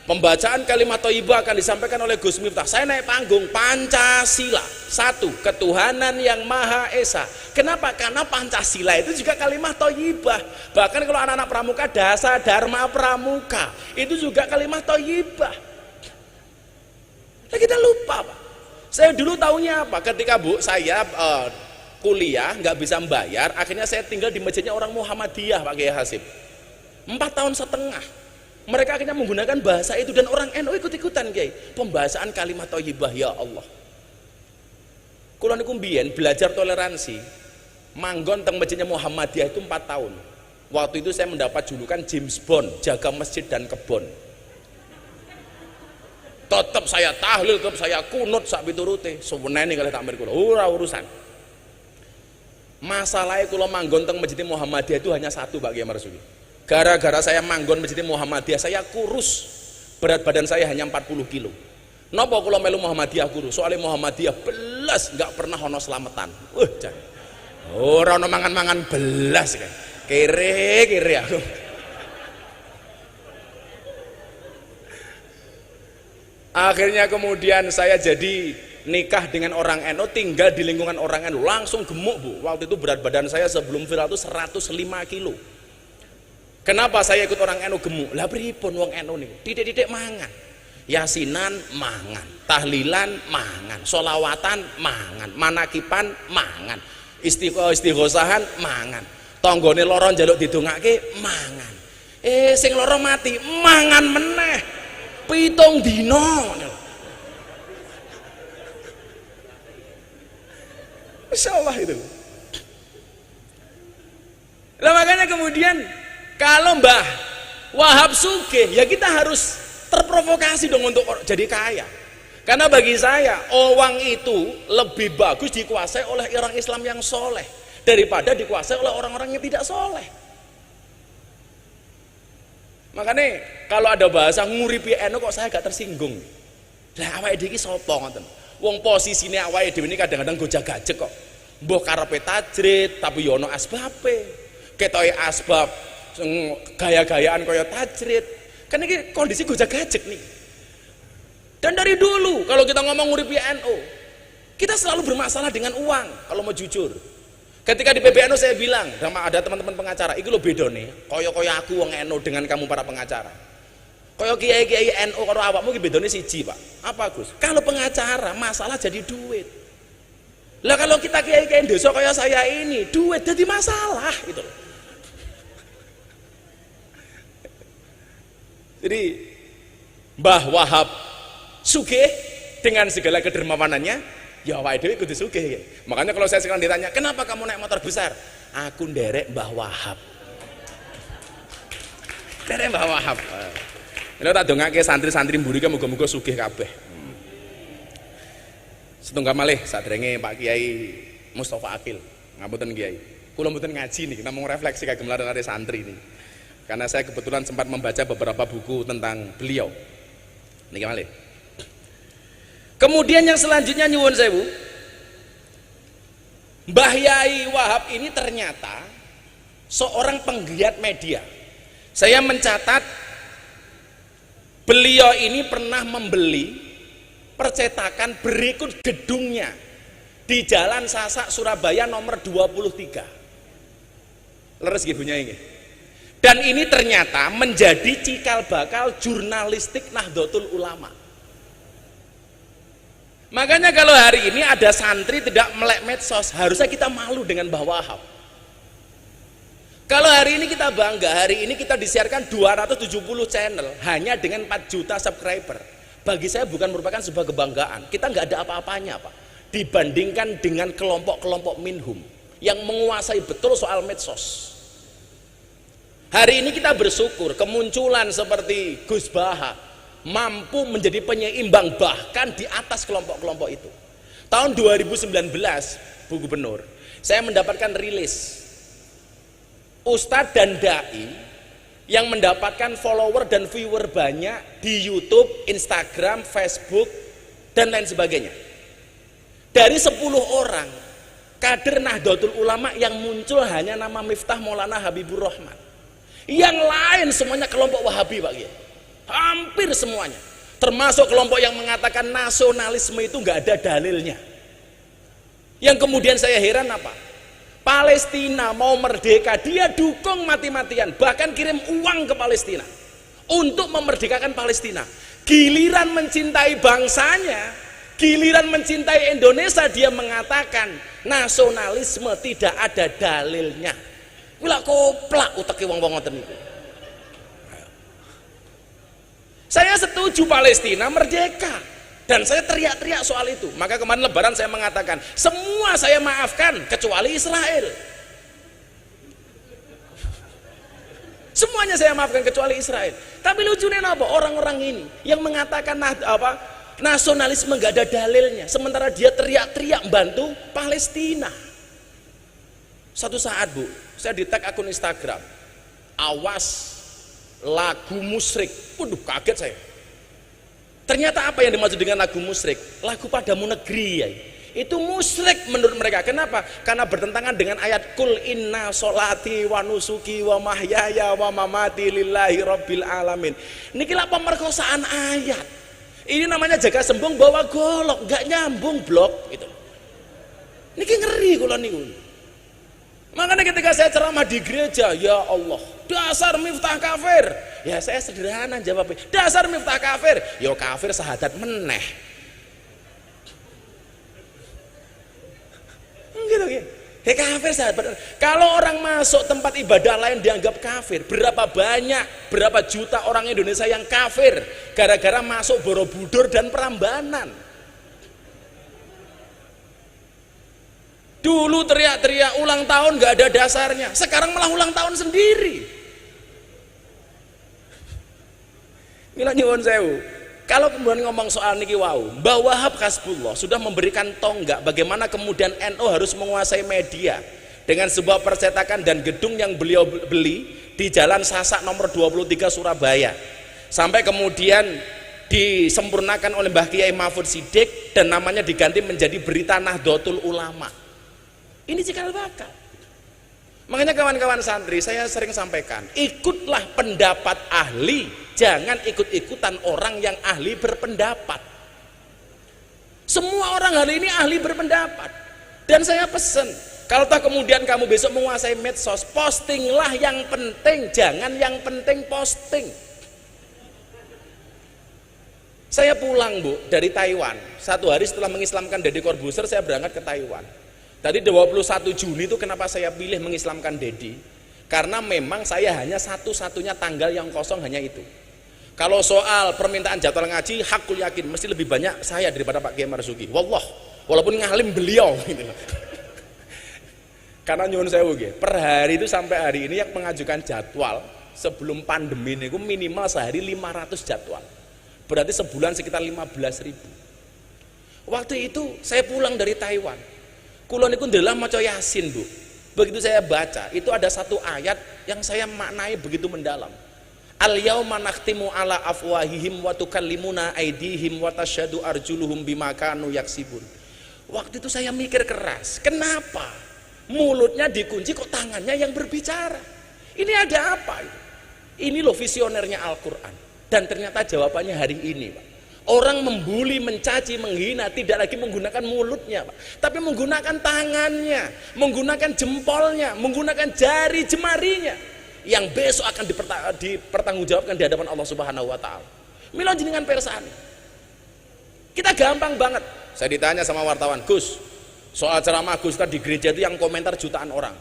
pembacaan kalimat thayyibah akan disampaikan oleh Gus Miftah. Saya naik panggung Pancasila, satu ketuhanan yang Maha Esa. Kenapa? Karena Pancasila itu juga kalimat thayyibah. Bahkan kalau anak-anak pramuka Dasa Dharma Pramuka itu juga kalimat thayyibah. Nah, kita lupa Pak. Saya dulu taunya apa? Ketika Bu saya kuliah nggak bisa membayar, akhirnya saya tinggal di masjidnya orang Muhammadiyah Pak Kiai Hasib. 4 tahun setengah. Mereka akhirnya menggunakan bahasa itu dan orang NU ikut-ikutan Kiai. Pembahasan kalimat thayyibah, ya Allah. Kula niku mbiyen belajar toleransi. Manggon teng masjidnya Muhammadiyah itu 4 tahun. Waktu itu saya mendapat julukan James Bond, jaga masjid dan kebon. Tetap saya tahlil, tetap saya kunut sak piturute. Suwenene kalih takmir kula. Ora urusan. Masalahnya kula manggon teng masjid Muhammadiyah itu hanya satu Pak Kiai Marsudi. Gara-gara saya manggon masjid Muhammadiyah, saya kurus. Berat badan saya hanya 40 kilo. Napa kula melu Muhammadiyah kurus? Soalnya Muhammadiyah belas nggak pernah ono selamatan. Jan. Ora ono mangan-mangan belas kan. Kere aku. Akhirnya kemudian saya jadi nikah dengan orang NU, tinggal di lingkungan orang NU, langsung gemuk Bu. Waktu itu berat badan saya sebelum viral itu 105 kilo. Kenapa saya ikut orang NU gemuk? Lah pripun wong NU niku? Titik-titik mangan. Yasinan mangan, tahlilan mangan, sholawatan mangan, manakipan mangan, istighosahan mangan. Tanggane lara njaluk didongake mangan. Sing lara mati mangan meneh. 7 dina. Masyaallah itu. Lah makanya kemudian kalau Mbah Wahab sugih, ya kita harus terprovokasi dong untuk jadi kaya. Karena bagi saya, uang itu lebih bagus dikuasai oleh orang Islam yang soleh daripada dikuasai oleh orang-orang yang tidak soleh. Makanya kalau ada bahasa nguripi NU kok saya gak tersinggung. Lah awake dhewe iki sapa ngoten? Wong posisine awake dhewe ini kadang-kadang gojag-gajeg kok. Mbah karepe tajrid tapi ya ono asbabe. Ketoke asbab gaya-gayaan kaya tajrid. Kan ini kondisi gojag-gajeg nih. Dan dari dulu kalau kita ngomong nguripi NU, kita selalu bermasalah dengan uang kalau mau jujur. Ketika di PBNU saya bilang sama ada teman-teman pengacara, iki lho bedone, kaya aku wong NU dengan kamu para pengacara. Kaya kiai-kiai NU karo awakmu iki bedone siji, Pak. Apa, Gus? Kalau pengacara masalah jadi duit. Lah kalau kita kiai-kiai desa kaya saya ini, duit jadi masalah gitu. Jadi Mbah Wahab sugih dengan segala kedermawanannya, ya awake dhewe kudu sugih. Makanya kalau saya sekarang ditanya, "Kenapa kamu naik motor besar?" Aku nderek Mbah Wahab. Nderek Mbah Wahab. Lha tak dongake santri-santri mburi ki muga-muga sugih kabeh. Setunggal malih sadurunge Pak Kiai Mustofa Akil. Ngapunten Kiai. Kula mboten ngaji niki, namung refleksi kagem lare-lare santri niki. Karena saya kebetulan sempat membaca beberapa buku tentang beliau. Niki malih. Kemudian yang selanjutnya nyuwun sewu, Mbah Yai Wahab ini ternyata seorang penggiat media. Saya mencatat beliau ini pernah membeli percetakan berikut gedungnya di Jalan Sasak Surabaya nomor 23. Leres gibunya ini. Dan ini ternyata menjadi cikal bakal jurnalistik Nahdlatul Ulama. Makanya kalau hari ini ada santri tidak melek medsos, harusnya kita malu dengan Mbah Wahab. Kalau hari ini kita bangga, hari ini kita disiarkan 270 channel hanya dengan 4 juta subscriber. Bagi saya bukan merupakan sebuah kebanggaan. Kita nggak ada apa-apanya, Pak, dibandingkan dengan kelompok-kelompok minhum yang menguasai betul soal medsos. Hari ini kita bersyukur kemunculan seperti Gus Baha mampu menjadi penyeimbang bahkan di atas kelompok-kelompok itu. Tahun 2019, Bu Gubernur, saya mendapatkan rilis Ustadz dan Dai yang mendapatkan follower dan viewer banyak di YouTube, Instagram, Facebook, dan lain sebagainya. Dari 10 orang kader Nahdlatul Ulama yang muncul hanya nama Miftah Maulana Habibur Rahman. Yang lain semuanya kelompok Wahabi, Pak Kiai. Hampir semuanya. Termasuk kelompok yang mengatakan nasionalisme itu nggak ada dalilnya. Yang kemudian saya heran apa? Palestina mau merdeka, dia dukung mati-matian, bahkan kirim uang ke Palestina untuk memerdekakan Palestina. Giliran mencintai bangsanya, giliran mencintai Indonesia, dia mengatakan nasionalisme tidak ada dalilnya. Wila koplak utake wong-wong ngoten niku. Saya setuju Palestina merdeka dan saya teriak-teriak soal itu. Maka kemarin Lebaran saya mengatakan semua saya maafkan kecuali Israel. Semuanya saya maafkan kecuali Israel. Tapi lucunya apa? Orang-orang ini yang mengatakan nasionalisme nggak ada dalilnya, sementara dia teriak-teriak membantu Palestina. Satu saat, Bu, saya di-tag akun Instagram, awas lagu musyrik. Waduh, kaget saya. Ternyata apa yang dimaksud dengan lagu musyrik? Lagu Padamu Negeri, ya. Itu musyrik menurut mereka. Kenapa? Karena bertentangan dengan ayat Kul inna sholati wa nusuki wa mahyaya wa mamati lillahi rabbil alamin. Niki lah pemerkosaan ayat. Ini namanya jaga sembung bawa golok, nggak nyambung blok gitu. Niki ngeri kula niku. Makanya ketika saya ceramah di gereja, ya Allah, dasar Miftah kafir. Ya saya sederhana jawabnya, dasar Miftah kafir. Ya kafir sahadat meneh. Gitu ya. Kafir sahadat. Kalau orang masuk tempat ibadah lain dianggap kafir, berapa banyak, berapa juta orang Indonesia yang kafir gara-gara masuk Borobudur dan Prambanan. Dulu teriak-teriak ulang tahun gak ada dasarnya, sekarang malah ulang tahun sendiri. Mila nyuwun sewu. Kalau kemudian ngomong soal niki wau, Mbah Wahab Hasbullah sudah memberikan tonggak bagaimana kemudian NU harus menguasai media dengan sebuah percetakan dan gedung yang beliau beli di Jalan Sasak nomor 23 Surabaya. Sampai kemudian disempurnakan oleh Mbah Kiai Mahfud Siddiq dan namanya diganti menjadi Berita Nahdlatul Ulama. Ini cikal bakal. Makanya kawan-kawan santri saya sering sampaikan, ikutlah pendapat ahli, jangan ikut-ikutan orang yang ahli berpendapat. Semua orang hari ini ahli berpendapat. Dan saya pesen, kalau tak kemudian kamu besok menguasai medsos, postinglah yang penting, jangan yang penting posting. Saya pulang, Bu, dari Taiwan. 1 hari setelah mengislamkan Deddy Corbuzier, saya berangkat ke Taiwan. Tadi 21 Juni itu kenapa saya pilih mengislamkan Deddy? Karena memang saya hanya satu-satunya tanggal yang kosong hanya itu. Kalau soal permintaan jadwal ngaji, hakul yakin mesti lebih banyak saya daripada Pak Kiai Marzuki. Wallah, walaupun ngalim beliau gitu. Karena nyuwun sewu nggih, per hari itu sampai hari ini yang mengajukan jadwal sebelum pandemi ini minimal sehari 500 jadwal. Berarti sebulan sekitar 15.000. Waktu itu saya pulang dari Taiwan. Kulon itu ndelah maca Yasin, Bu. Begitu saya baca, itu ada satu ayat yang saya maknai begitu mendalam. Al yauma nakhtimu ala afwahihim wa tukallimuna aydihim wa tasyhadu arjuluhum bima kanu yaksibun. Waktu itu saya mikir keras, kenapa mulutnya dikunci kok tangannya yang berbicara? Ini ada apa itu? Ini loh visionernya Al-Qur'an. Dan ternyata jawabannya hari ini, Pak. Orang membuli, mencaci, menghina tidak lagi menggunakan mulutnya, Pak, tapi menggunakan tangannya, menggunakan jempolnya, menggunakan jari jemarinya, yang besok akan dipertanggungjawabkan di hadapan Allah Subhanahu wa taala. Mila jenengan persani. Kita gampang banget. Saya ditanya sama wartawan, "Gus, soal ceramah Gus tadi di gereja itu yang komentar jutaan orang,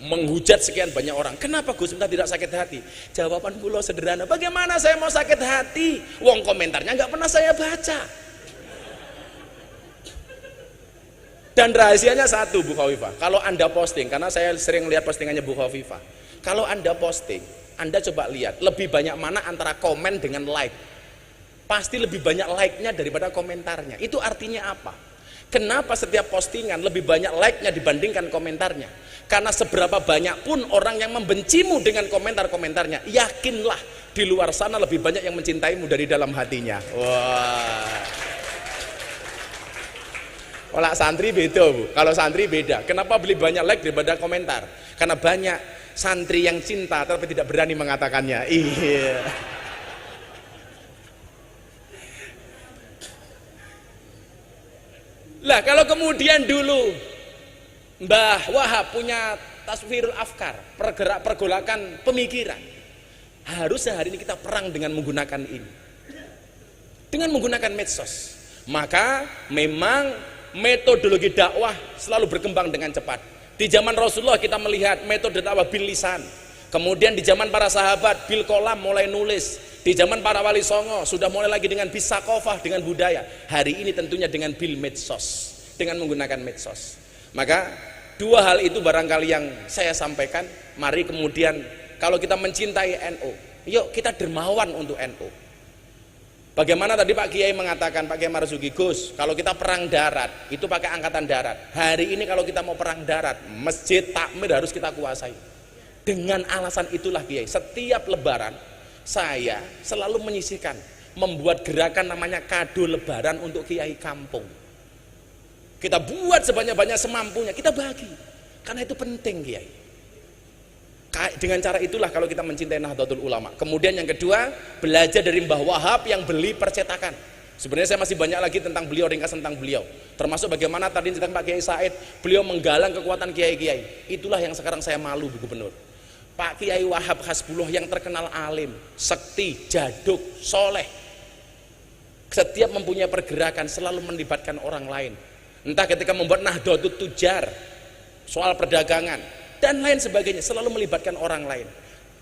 menghujat sekian banyak orang. Kenapa Gus minta tidak sakit hati?" Jawaban kula sederhana, bagaimana saya mau sakit hati? Wong komentarnya nggak pernah saya baca. Dan rahasianya satu, Bu Khawifah, kalau Anda posting, karena saya sering lihat postingannya Bu Khawifah, kalau Anda posting, Anda coba lihat lebih banyak mana antara komen dengan like. Pasti lebih banyak like-nya daripada komentarnya. Itu artinya apa? Kenapa setiap postingan lebih banyak like-nya dibandingkan komentarnya? Karena seberapa banyak pun orang yang membencimu dengan komentar-komentarnya, yakinlah di luar sana lebih banyak yang mencintaimu dari dalam hatinya. Wah. Kalau santri beda, Bu. Kalau santri beda. Kenapa beli banyak like daripada komentar? Karena banyak santri yang cinta tapi tidak berani mengatakannya. Iya. Lah kalau kemudian dulu Mbah Wahab punya taswirul afkar, pergolakan pemikiran, harus sehari ini kita perang dengan menggunakan ini, dengan menggunakan medsos. Maka memang metodologi dakwah selalu berkembang dengan cepat. Di zaman Rasulullah kita melihat metode dakwah bil lisan. Kemudian di zaman para sahabat bil kolam mulai nulis. Di zaman para wali songo sudah mulai lagi dengan bisakofah, dengan budaya. Hari ini tentunya dengan bil medsos, dengan menggunakan medsos. Maka dua hal itu barangkali yang saya sampaikan. Mari kemudian kalau kita mencintai NU, yuk kita dermawan untuk NU. Bagaimana tadi Pak Kiai mengatakan, Pak Kiai Marzuki, Gus, kalau kita perang darat itu pakai angkatan darat. Hari ini kalau kita mau perang darat, masjid takmir harus kita kuasai. Dengan alasan itulah Kiai, setiap lebaran saya selalu menyisihkan, membuat gerakan namanya kado lebaran untuk kiai kampung. Kita buat sebanyak-banyak semampunya, kita bagi, karena itu penting Kiai. Dengan cara itulah kalau kita mencintai Nahdlatul Ulama. Kemudian yang kedua, belajar dari Mbah Wahab yang beli percetakan. Sebenarnya saya masih banyak lagi tentang beliau, ringkasan tentang beliau, termasuk bagaimana tadi tentang Pak Kiai Said, beliau menggalang kekuatan kiai-kiai. Itulah yang sekarang saya malu, Bu Gubernur. Pak Kiai Wahab Hasbullah yang terkenal alim, sekti, jaduk, soleh, setiap mempunyai pergerakan selalu melibatkan orang lain. Entah ketika membuat Nahdlatul Tujar, soal perdagangan dan lain sebagainya, selalu melibatkan orang lain.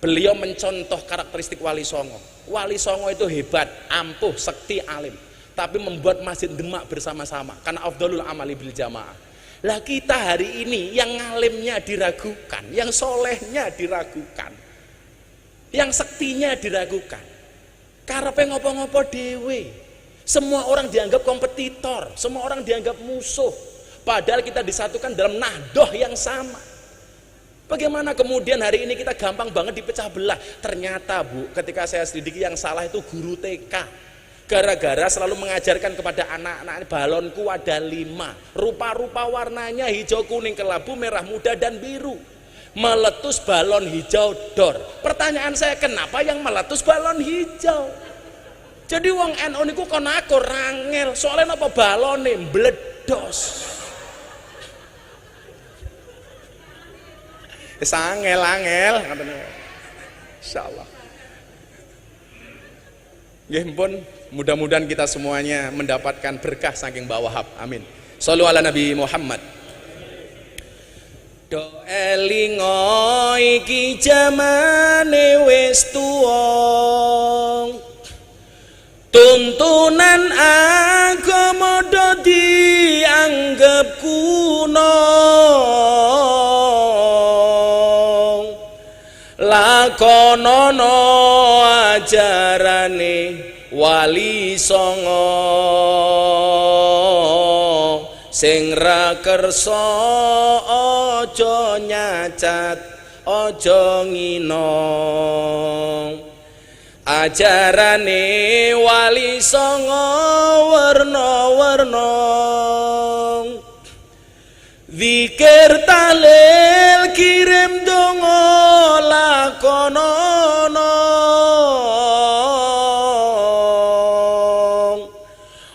Beliau mencontoh karakteristik Wali Songo. Wali Songo itu hebat, ampuh, sekti, alim, tapi membuat masjid Demak bersama-sama karena afdhalul amali bil jamaah. Lah kita hari ini yang ngalimnya diragukan, yang solehnya diragukan, yang sektinya diragukan. Karepe ngopo-ngopo dewe. Semua orang dianggap kompetitor, semua orang dianggap musuh. Padahal kita disatukan dalam nahdoh yang sama. Bagaimana kemudian hari ini kita gampang banget dipecah belah. Ternyata Bu, ketika saya selidiki yang salah itu guru TK. Gara-gara selalu mengajarkan kepada anak-anak, balonku ada 5, rupa-rupa warnanya hijau, kuning, kelabu, merah muda, dan biru. Meletus balon hijau dor. Pertanyaan saya, kenapa yang meletus balon hijau? Jadi wong NU niku kon aku rangel, soalnya apa balone mbledos. Angel katanya. Insyaallah. Nggih pun mudah-mudahan kita semuanya mendapatkan berkah saking Mbah Wahab. Amin. Shallu ala Nabi Muhammad. Do elingo iki jamane wis tuwa. Tuntunan agama do dianggep kuno. Lakonono ajarane Wali Songo sing ra kersa aja nyacat aja ngina. ajarane wali songo werna-werna zikir tahlil kirim donga lakonono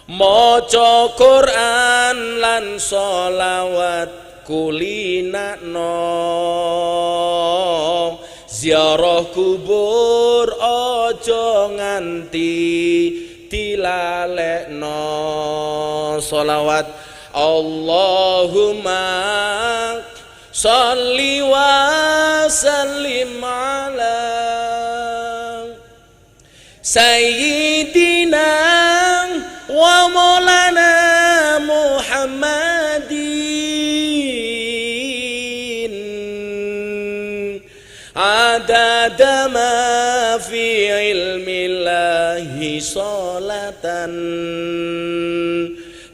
maca Quran lan sholawat kulinakno ziarah kubur aja nganti dilalekno sholawat Allahumma sholli wa sallim ala sayyidina wa maulana Muhammadin adada ma fi ilmillahi sholatan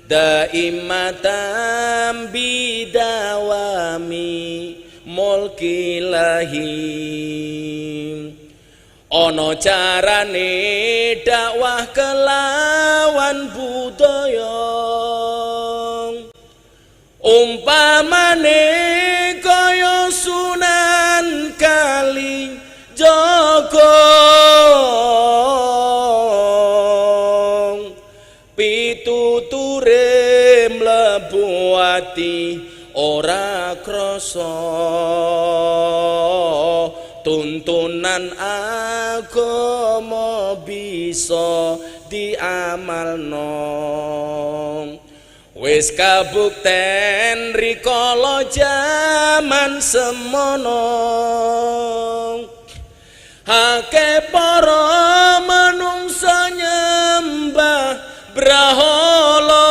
daimatan bidawami mulkilahi ono carane dakwah kelawan budaya umpamane kaya Sunan Kalijaga pituture mlebu ati ora krasa tuntunan agama bisa diamalno wis kabukten rikala jaman semono akeh para manungsa nyembah brahala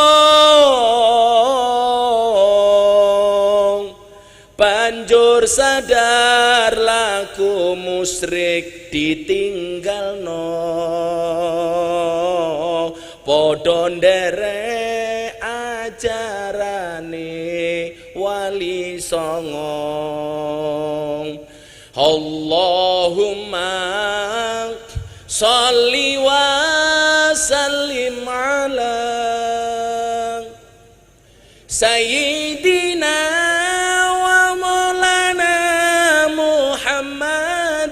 banjur sadar laku musyrik ditinggalno padha nderek ajarane wali songo Allahumma sholli wa sallim ala sayyidina wa maulana Muhammadin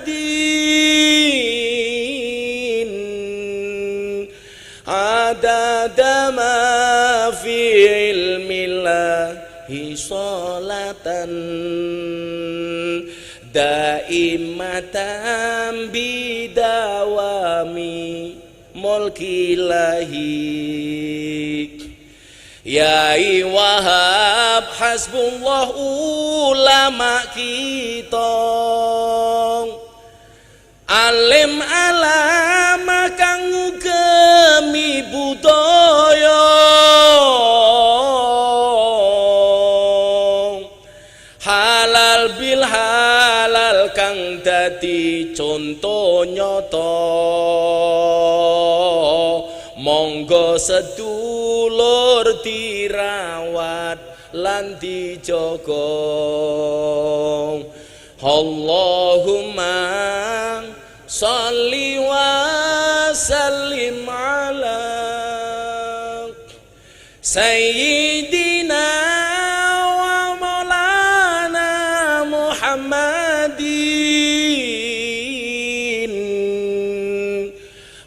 adada ma fi ilmillahi sholatan daimatan bidawami mulkilahi Yai Wahab hasbullah ulama kita alim alama kang ngugemi budaya halal bil halal kang dadi conto nyata monggo sedulur dirawat lan dijaga Allahumma sholli wa sallim ala sayyidina wa maulana Muhammadin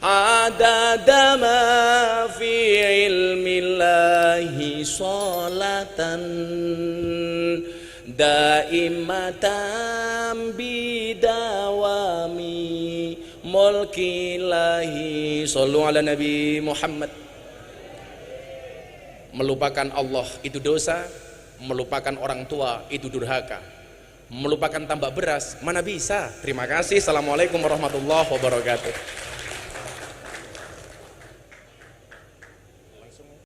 adada ma fi ilmillahi sholatan daimatan bidawami mulkilahi sallu ala Nabi Muhammad. Melupakan Allah itu dosa, melupakan orang tua itu durhaka, melupakan tambak beras mana bisa. Terima kasih. Assalamualaikum warahmatullahi wabarakatuh.